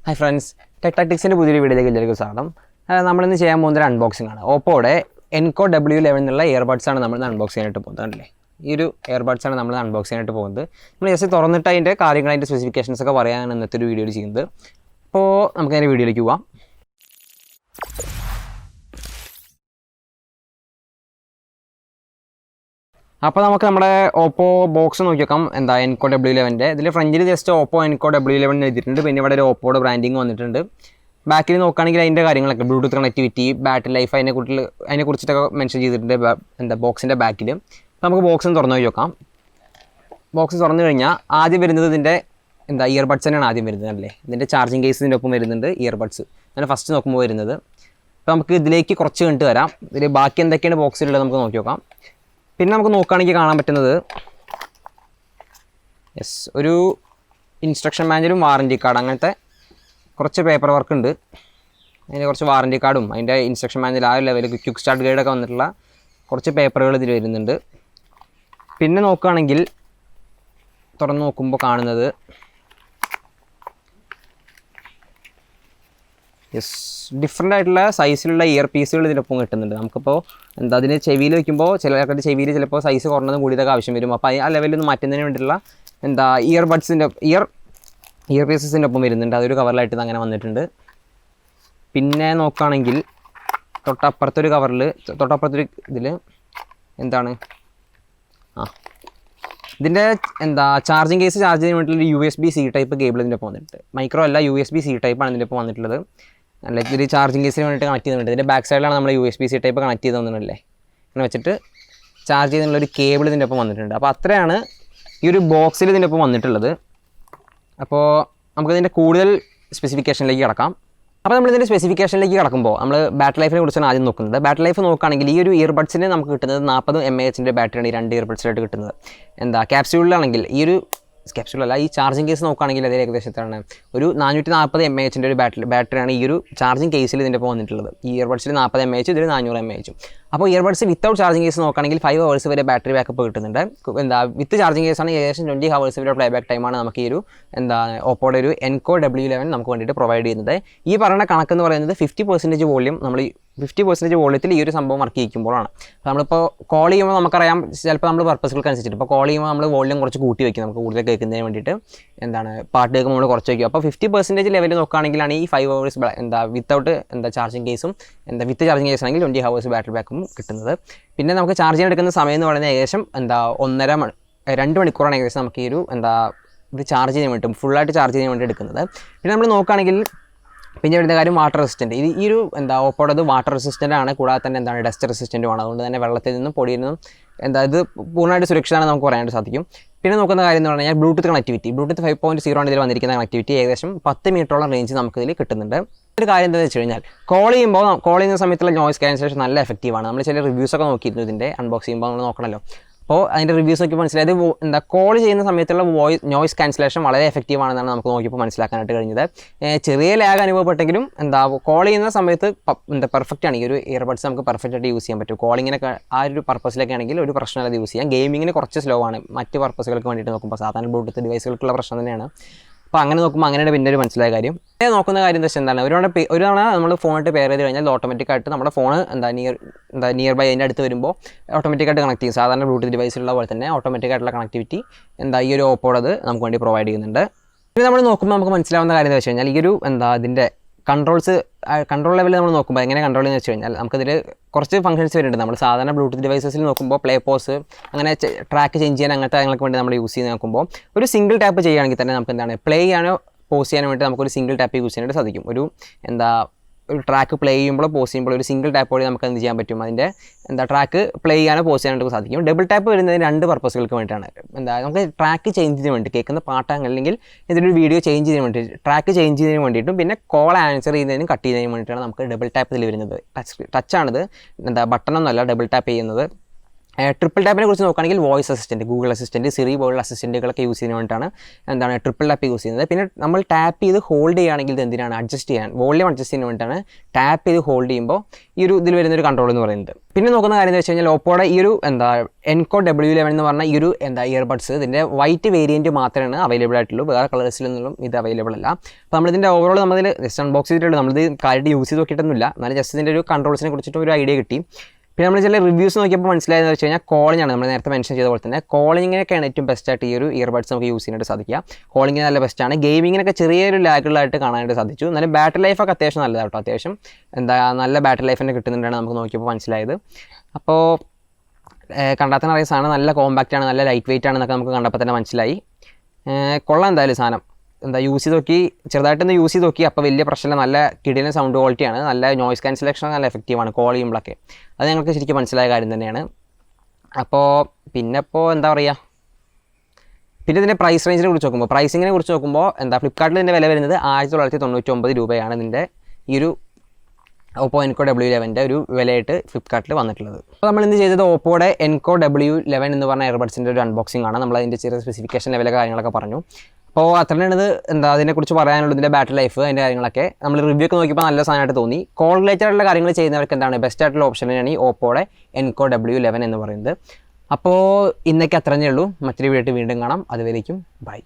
Hi friends, Tech Tactics in the video. We will unboxing Oppo Enco W11 earbuds unboxing. This earbuds unboxing. We will see specifications in the video. So, we will video. Now, we will Oppo box Enco W11. This is just Oppo Enco W11. We have Oppo branding. Back in the Bluetooth connectivity, battery life, I mentioned the box in the back. We have box in the box is on the earbuds and the charging case in the earbuds. And first, we will see the back in the box. പിന്നെ നമുക്ക് നോക്കുകയാണെങ്കിൽ കാണാൻ പറ്റുന്നത് ഒരു instruction മാനുവലും warranty card അങ്ങനത്തെ കുറച്ച് paper work ഉണ്ട്. അതിന് കുറച്ച് വാറണ്ടി കാർഡും അതിൻ്റെ ഇൻസ്ട്രക്ഷൻ മാനുവൽ ആ ലെവലിൽ ക്വിക്ക് സ്റ്റാർട്ട് ഗൈഡൊക്കെ വന്നിട്ടുള്ള കുറച്ച് പേപ്പറുകൾ ഇതിൽ വരുന്നുണ്ട്. പിന്നെ നോക്കുകയാണെങ്കിൽ തുറന്ന് നോക്കുമ്പോൾ കാണുന്നത് ഡിഫറെൻ്റ് ആയിട്ടുള്ള സൈസിലുള്ള ഇയർ പീസുകൾ ഇതിനൊപ്പം കിട്ടുന്നുണ്ട്. നമുക്കിപ്പോൾ അതിന് ചെവിയിൽ വയ്ക്കുമ്പോൾ ചിലരുടെ ചെവിയിൽ ചിലപ്പോൾ സൈസ് കുറഞ്ഞതും കൂടിയതൊക്കെ ആവശ്യം വരും. അപ്പോൾ ആ ലെവലിൽ നിന്ന് മാറ്റുന്നതിന് വേണ്ടിയിട്ടുള്ള ഇയർബഡ്സിൻ്റെ ഇയർ പീസസിൻ്റെ ഒപ്പം വരുന്നുണ്ട്. അതൊരു കവറിലായിട്ട് അങ്ങനെ വന്നിട്ടുണ്ട്. പിന്നെ നോക്കുകയാണെങ്കിൽ തൊട്ടപ്പുറത്തൊരു ഇതിൽ എന്താണ് ഇതിൻ്റെ ചാർജിങ് കേസ് ചാർജ് ചെയ്യാൻ വേണ്ടിയിട്ടുള്ള USB-C ടൈപ്പ് കേബിൾ ഇതിൻ്റെ ഒപ്പം വന്നിട്ടുണ്ട്. മൈക്രോ അല്ല, USB-C ടൈപ്പാണ് ഇതിൻ്റെ ഒപ്പം വന്നിട്ടുള്ളത്. അല്ല, ഇതിൽ ചാർജിങ് കേസിന് വേണ്ടിയിട്ട് കണക്ട് ചെയ്യുന്നുണ്ട്. ഇതിൻ്റെ ബാക്ക് സൈഡിലാണ് നമ്മൾ USB-C ടൈപ്പ് കണക്ട് ചെയ്ത് തന്നിട്ടുണ്ടല്ലേ, അങ്ങനെ വെച്ചിട്ട് ചാർജ് ചെയ്യുന്നതിനുള്ളൊരു കേബിൾ ഇതിൻ്റെ ഒപ്പം വന്നിട്ടുണ്ട്. അപ്പോൾ അത്രയാണ് ഈ ഒരു ബോക്സിൽ ഇതിൻ്റെ ഒപ്പം വന്നിട്ടുള്ളത്. അപ്പോൾ നമുക്കിതിൻ്റെ കൂടുതൽ സ്പെസിഫിക്കേഷനിലേക്ക് കിടക്കാം. അപ്പോൾ നമ്മളിതിൻ്റെ സ്പെസിഫിക്കേഷനിലേക്ക് കിടക്കുമ്പോൾ നമ്മൾ ബാറ്ററി ലൈഫിനെ കുറിച്ചാണ് ആദ്യം നോക്കുന്നത്. ബാറ്ററി ലൈഫ് നോക്കുകയാണെങ്കിൽ ഈ ഒരു ഇയർബഡ്സിന് നമുക്ക് കിട്ടുന്നത് 40 mAh ബാറ്ററിയാണ് ഈ രണ്ട് ഇയർബഡ്സിലായിട്ട് കിട്ടുന്നത്. ക്യാപ്സ്യൂളിലാണെങ്കിൽ ക്യാപ്സ്യൂളല്ല, ഈ ചാർജിങ് കേസ് നോക്കുകയാണെങ്കിൽ അതിൽ ഏകദേശത്താണ് ഒരു 440 mAh ഒരു ബാറ്ററിയാണ് ഈ ഒരു ചാർജിങ് കേസിൽ ഇതിൻ്റെ ഇപ്പോൾ വന്നിട്ടുള്ളത്. ഈ ഇയർബഡ്സിൽ 40 mAh, ഇതിൽ 400 mAh. അപ്പോൾ ഇയർബഡ്സ് വിത്തൗട്ട് ചാർജിങ് കേസ് നോക്കുകയാണെങ്കിൽ 5 hours വരെ ബാറ്ററി ബാക്കപ്പ് കിട്ടുന്നുണ്ട്. വിത്ത് ചാർജിങ് കേസാണ് ഏകദേശം 20 hours വരെ പ്ലേ ബാക്ക് ടൈമാണ് നമുക്ക് ഈ ഒരു ഓപ്പോയുടെ ഒരു Enco W11 നമുക്ക് വേണ്ടിയിട്ട് പ്രൊവൈഡ് ചെയ്യുന്നത്. ഈ പറയുന്ന കണക്കെന്ന് പറയുന്നത് 50% വോളിയം നമ്മൾ 50% വോളിയത്തിൽ ഈ ഒരു സംഭവം വർക്ക് ചെയ്യിക്കുമ്പോഴാണ്. നമ്മളിപ്പോൾ കോൾ ചെയ്യുമ്പോൾ നമുക്കറിയാം, ചിലപ്പോൾ നമ്മൾ പർപ്പസുകൾക്ക് അനുസരിച്ചിട്ട് ഇപ്പോൾ കോൾ ചെയ്യുമ്പോൾ നമ്മൾ വോളിയം കുറച്ച് കൂട്ടി വയ്ക്കും, നമുക്ക് കൂടുതൽ കേൾക്കുന്നതിന് വേണ്ടിയിട്ട് പാട്ട് കേൾക്കുമ്പോൾ നമ്മൾ കുറച്ച് വയ്ക്കും. അപ്പോൾ 50% ലെവൽ നോക്കുകയാണെങ്കിലാണ് ഈ 5 hours വിത്തൗട്ട് ചാർജിങ് കേസും വിത്ത് ചാർജിങ് കേസ് ആണെങ്കിൽ 20 hours ബാറ്ററി ബാക്കും കിട്ടുന്നത്. പിന്നെ നമുക്ക് ചാർജ് ചെയ്യാൻ എടുക്കുന്ന സമയം എന്ന് പറയുന്നത് ഏകദേശം 2 മണിക്കൂറാണ് ഏകദേശം നമുക്ക് ഈ ഒരു ഇത് ചാർജ് ചെയ്യാൻ വേണ്ടി ഫുള്ളായിട്ട് ചാർജ് ചെയ്യാൻ വേണ്ടി എടുക്കുന്നത്. പിന്നെ നമ്മൾ നോക്കുകയാണെങ്കിൽ പിന്നെ വരുന്ന കാര്യം വാട്ടർ റെസിസ്റ്റൻറ്റ്. ഈ ഒരു ഓപ്പോയുടെ വാട്ടർ റെസിസ്റ്റൻ്റ് ആണ്, കൂടാതെ തന്നെ ഡസ്റ്റ് റെസിസ്റ്റൻറ്റുമാണ്. അതുകൊണ്ട് തന്നെ വെള്ളത്തിൽ നിന്നും പൊടിയിൽ നിന്നും ഇത് പൂർണ്ണമായിട്ട് സുരക്ഷിതമാണ് നമുക്ക് പറയാനായിട്ട് സാധിക്കും. പിന്നെ നോക്കുന്ന കാര്യം എന്ന് പറഞ്ഞാൽ ബ്ലൂടൂത്ത് കണക്ടിവിറ്റി. ബ്ലൂടൂത്ത് 5.0 ആണ് ഇതിൽ വന്നിരിക്കുന്ന കണക്ടിവിറ്റി. ഏകദേശം 10 മീറ്ററോളം റേഞ്ച് നമുക്കിതിൽ കിട്ടുന്നുണ്ട്. ഒരു കാര്യം എന്താണെന്ന് വെച്ച് കഴിഞ്ഞാൽ കോൾ ചെയ്യുന്ന സമയത്തുള്ള നോയ്സ് ക്യാൻസലേഷൻ നല്ല എഫക്റ്റീവാണ്. നമ്മൾ ചില റിവ്യൂസൊക്കെ നോക്കിയിരുന്നു ഇതിൻ്റെ അൺബോക്സ് ചെയ്യുമ്പോൾ നമ്മൾ നോക്കണമല്ലോ. അപ്പോൾ അതിൻ്റെ റിവ്യൂസ് നോക്കി മനസ്സിലായത് കോൾ ചെയ്യുന്ന സമയത്തുള്ള നോയ്സ് ക്യാൻസലേഷൻ വളരെ എഫക്റ്റീവാണെന്നാണ് നമുക്ക് നോക്കിയപ്പോൾ മനസ്സിലാക്കാനായിട്ട് കഴിഞ്ഞത്. ചെറിയ ലാഗ് അനുഭവപ്പെട്ടെങ്കിലും കോൾ ചെയ്യുന്ന സമയത്ത് പെർഫെക്റ്റ് ആണ്. ഈ ഒരു ഇയർബഡ്സ് നമുക്ക് പെർഫെക്റ്റ് ആയിട്ട് യൂസ് ചെയ്യാൻ പറ്റും. കോളിങ്ങിനൊക്കെ ആ ഒരു പർപ്പസിലൊക്കെ ആണെങ്കിൽ ഒരു പ്രശ്നമില്ലാതെ യൂസ് ചെയ്യാം. ഗെയിമിങ്ങിന് കുറച്ച് സ്ലോ ആണ് മറ്റ് പർപ്പസുകൾക്ക് വേണ്ടിയിട്ട് നോക്കുമ്പോൾ. സാധാരണ ബ്ലൂടൂത്ത് ഡിവൈസുകൾക്കുള്ള പ്രശ്നം തന്നെയാണ്. അപ്പോൾ അങ്ങനെ നോക്കുമ്പോൾ അങ്ങനെയാണ് പിന്നെ ഒരു മനസ്സിലായ കാര്യം. നോക്കുന്ന കാര്യം എന്താ വെച്ചാൽ ഒരു തവണ നമ്മൾ ഫോണിട്ട് പെയർ ചെയ്ത് കഴിഞ്ഞാൽ ഓട്ടോമാറ്റിക്കായിട്ട് നമ്മുടെ ഫോൺ നിയർ ബൈ അതിൻ്റെ അടുത്ത് വരുമ്പോൾ ഓട്ടോമാറ്റിക്കായിട്ട് കണക്ട് ചെയ്യും. സാധാരണ ബ്ലൂടൂത്ത് ഡിവൈസിലുള്ള പോലെ തന്നെ ഓട്ടോമാറ്റിക്കായിട്ടുള്ള കണക്ടിവിറ്റി ഈ ഒരു ഓപ്പോടത് നമുക്ക് വേണ്ടി പ്രൊവൈഡ് ചെയ്യുന്നുണ്ട്. പിന്നെ നമ്മൾ നോക്കുമ്പോൾ നമുക്ക് മനസ്സിലാവുന്ന കാര്യം എന്താ വെച്ച് കഴിഞ്ഞാൽ ഈ ഒരു ഇതിൻ്റെ കൺട്രോൾ ലെവലിൽ നമ്മൾ നോക്കുമ്പോൾ എങ്ങനെ കൺട്രോൾ ചെയ്യുന്നത് വെച്ച് കഴിഞ്ഞാൽ നമുക്കതിൽ കുറച്ച് ഫംഗ്ഷൻസ് വരുന്നുണ്ട്. നമ്മൾ സാധാരണ ബ്ലൂടൂത്ത് ഡിവൈസസിൽ നോക്കുമ്പോൾ പ്ലേ പോസ് അങ്ങനെ ട്രാക്ക് ചേഞ്ച് ചെയ്യാൻ അങ്ങനത്തെ കാര്യങ്ങൾക്ക് വേണ്ടി നമ്മൾ യൂസ് ചെയ്ത് നോക്കുമ്പോൾ ഒരു സിംഗിൾ ടാപ്പ് ചെയ്യുകയാണെങ്കിൽ തന്നെ നമുക്ക് പ്ലേ ചെയ്യാനോ പോസ് ചെയ്യാനോ വേണ്ടി നമുക്കൊരു സിംഗിൾ ടാപ്പ് യൂസ് ചെയ്യാനായിട്ട് സാധിക്കും. ഒരു ട്രാക്ക് പ്ലേ ചെയ്യുമ്പോൾ പോസ് ചെയ്യുമ്പോൾ ഒരു സിംഗിൾ ടാപ്പ് വഴി നമുക്ക് എന്ത് ചെയ്യാൻ പറ്റും, അതിൻ്റെ ട്രാക്ക് പ്ലേ ചെയ്യാനോ പോസ് ചെയ്യാനായിട്ട് സാധിക്കും. ഡബിൾ ടാപ്പ് വരുന്നതിന് 2 പർപ്പസുകൾക്ക് വേണ്ടിയിട്ടാണ്. നമുക്ക് ട്രാക്ക് ചേഞ്ച് ചെയ്യാൻ വേണ്ടി കേൾക്കുന്ന പാട്ട് അല്ലെങ്കിൽ ഇതിലൊരു വീഡിയോ ചേഞ്ച് ചെയ്യാൻ വേണ്ടി ട്രാക്ക് ചേഞ്ച് ചെയ്യുന്നതിന് വേണ്ടിയിട്ടും പിന്നെ കോൾ ആൻസർ ചെയ്യുന്നതിനും കട്ട് ചെയ്യുന്നതിനും വേണ്ടിയിട്ടാണ് നമുക്ക് ഡബിൾ ടാപ്പ് ഇതിൽ വരുന്നത്. ടച്ചാണിത്, ബട്ടണൊന്നുമല്ല ഡബിൾ ടാപ്പ് ചെയ്യുന്നത്. ട്രിപ്പിൾ ടാപ്പിനെ കുറിച്ച് നോക്കുകയാണെങ്കിൽ voice assistant, Google assistant, Siri പോലുള്ള അസിസ്റ്റൻറ്റുകളൊക്കെ യൂസ് ചെയ്യുന്ന വേണ്ടിയിട്ടാണ് എന്താണ് ട്രിപ്പിൾ ടാപ്പ് യൂസ് ചെയ്യുന്നത്. പിന്നെ നമ്മൾ ടാപ്പ് ചെയ്ത് ഹോൾഡ് ചെയ്യുകയാണെങ്കിൽ ഇത് എന്തിനാണ് അഡ്ജസ്റ്റ് ചെയ്യാൻ, വോളിയം അഡ്ജസ്റ്റ് ചെയ്യുന്ന വേണ്ടിയിട്ടാണ് ടാപ്പ് ചെയ്ത് ഹോൾഡ് ചെയ്യുമ്പോൾ ഈ ഒരു ഇതിൽ വരുന്നൊരു കൺട്രോൾ എന്ന് പറയുന്നത്. പിന്നെ നോക്കുന്ന കാര്യം എന്ന് വെച്ച് കഴിഞ്ഞാൽ ഓപ്പോയുടെ ഈ ഒരു Enco W11 എന്ന് പറഞ്ഞ ഈ ഒരു ഇയർബഡ്സ് ഇതിൻ്റെ വൈറ്റ് വേരിയൻറ്റ് മാത്രമേ അവൈലബിൾ ആയിട്ടുള്ളൂ, വേറെ കളേഴ്സിലൊന്നും ഇത് അവൈലബിൾ അല്ല. അപ്പോൾ നമ്മളിതിൻ്റെ ഓവറോൾ നമ്മളിതിൽ ജസ്റ്റ് അൺബോക്സ് ചെയ്തിട്ടുള്ളൂ, നമ്മളിത് കാര്യമായിട്ട് യൂസ് ചെയ്ത് നോക്കിയിട്ടൊന്നുമില്ല, എന്നാലും ജസ്റ്റ് ഇതിൻ്റെ ഒരു കൺട്രോൾസിനെ കുറിച്ചിട്ട് ഒരു ഐഡിയ കിട്ടി. പിന്നെ നമ്മൾ ചില റിവ്യൂസ് നോക്കിയപ്പോൾ മനസ്സിലായെന്ന് വെച്ച് കഴിഞ്ഞാൽ കോളിംഗ് ആണ്, നമ്മൾ നേരത്തെ മെൻഷൻ ചെയ്ത പോലെ തന്നെ കോളിങ്ങിനൊക്കെയാണ് ഏറ്റവും ബെസ്റ്റായിട്ട് ഈ ഒരു ഇയർബഡ്സ് നമുക്ക് യൂസ് ചെയ്യാനായിട്ട് സാധിക്കുക. കോളിങ്ങിന് നല്ല ബെസ്റ്റാണ്, ഗെയിമിങ്ങിനൊക്കെ ചെറിയൊരു ലാഗുകളായിട്ട് കാണാനായിട്ട് സാധിച്ചു. എന്നാലും ബാറ്ററി ലൈഫൊക്കെ അത്യാവശ്യം നല്ലതാണ് കേട്ടോ, അത്യാവശ്യം നല്ല ബാറ്ററി ലൈഫ് തന്നെ കിട്ടുന്നുണ്ടാണ് നമുക്ക് നോക്കിയപ്പോൾ മനസ്സിലായത്. അപ്പോൾ കണ്ടാൽ തന്നെ അറിയാം സാധനം നല്ല കോമ്പാക്റ്റ് ആണ്, നല്ല ലൈറ്റ് വെയിറ്റ് ആണെന്നൊക്കെ നമുക്ക് കണ്ടപ്പോൾ തന്നെ മനസ്സിലായി. കൊള്ളാം എന്തായാലും സാധനം. യൂസ് ചെയ്ത് നോക്കി, ചെറുതായിട്ടൊന്ന് യൂസ് ചെയ്ത് നോക്കി, അപ്പോൾ വലിയ പ്രശ്നമില്ല, നല്ല കിടിലൻ സൗണ്ട് ക്വാളിറ്റിയാണ്, നല്ല നോയ്സ് ക്യാൻസലേഷൻ നല്ല എഫക്റ്റീവാണ് കോൾ ചെയ്യുമ്പോഴൊക്കെ, അത് ഞങ്ങൾക്ക് ശരിക്കും മനസ്സിലായ കാര്യം തന്നെയാണ്. അപ്പോൾ എന്താ പറയുക, പിന്നെ ഇതിൻ്റെ പ്രൈസ് റേഞ്ചിനെ കുറിച്ച് നോക്കുമ്പോൾ, പ്രൈസിങ്ങിനെ കുറിച്ച് നോക്കുമ്പോൾ ഫ്ലിപ്കാർട്ടിൽ ഇതിൻ്റെ വില വരുന്നത് 1999 രൂപയാണ് ഇതിൻ്റെ ഈ ഒരു Oppo Enco W11 ഒരു വിലയായിട്ട് ഫ്ലിപ്കാർട്ടിൽ വന്നിട്ടുള്ളത്. അപ്പോൾ നമ്മൾ ഇന്ന് ചെയ്തത് ഓപ്പോയുടെ Enco W11 എന്ന് പറഞ്ഞ എയർബഡ്സിൻ്റെ ഒരു അൺബോക്സിംഗ് ആണ്. നമ്മൾ അതിൻ്റെ ചെറിയ സ്പെസിഫിക്കേഷൻ ലെവലൊക്കെ കാര്യങ്ങളൊക്കെ പറഞ്ഞു. അപ്പോൾ അത്രയാണ് ഇത് അതിനെക്കുറിച്ച് പറയാനുള്ളത്, ഇതിൻ്റെ ബാറ്ററി ലൈഫ് അതിൻ്റെ കാര്യങ്ങളൊക്കെ. നമ്മൾ റിവ്യൂ ഒക്കെ നോക്കിയപ്പോൾ നല്ല സാധനമായിട്ട് തോന്നി. കോൾ റിലേറ്റഡ് ആയിട്ടുള്ള കാര്യങ്ങൾ ചെയ്യുന്നവർക്ക് എന്താണ് ബെസ്റ്റ് ആയിട്ടുള്ള ഓപ്ഷൻ തന്നെയാണ് ഈ ഓപ്പോയുടെ Enco W11 എന്ന് പറയുന്നത്. അപ്പോൾ ഇന്നൊക്കെ അത്രയേ ഉള്ളൂ, മറ്റൊരു വീഡിയോ വീണ്ടും കാണാം, അതുവരേക്കും ബൈ.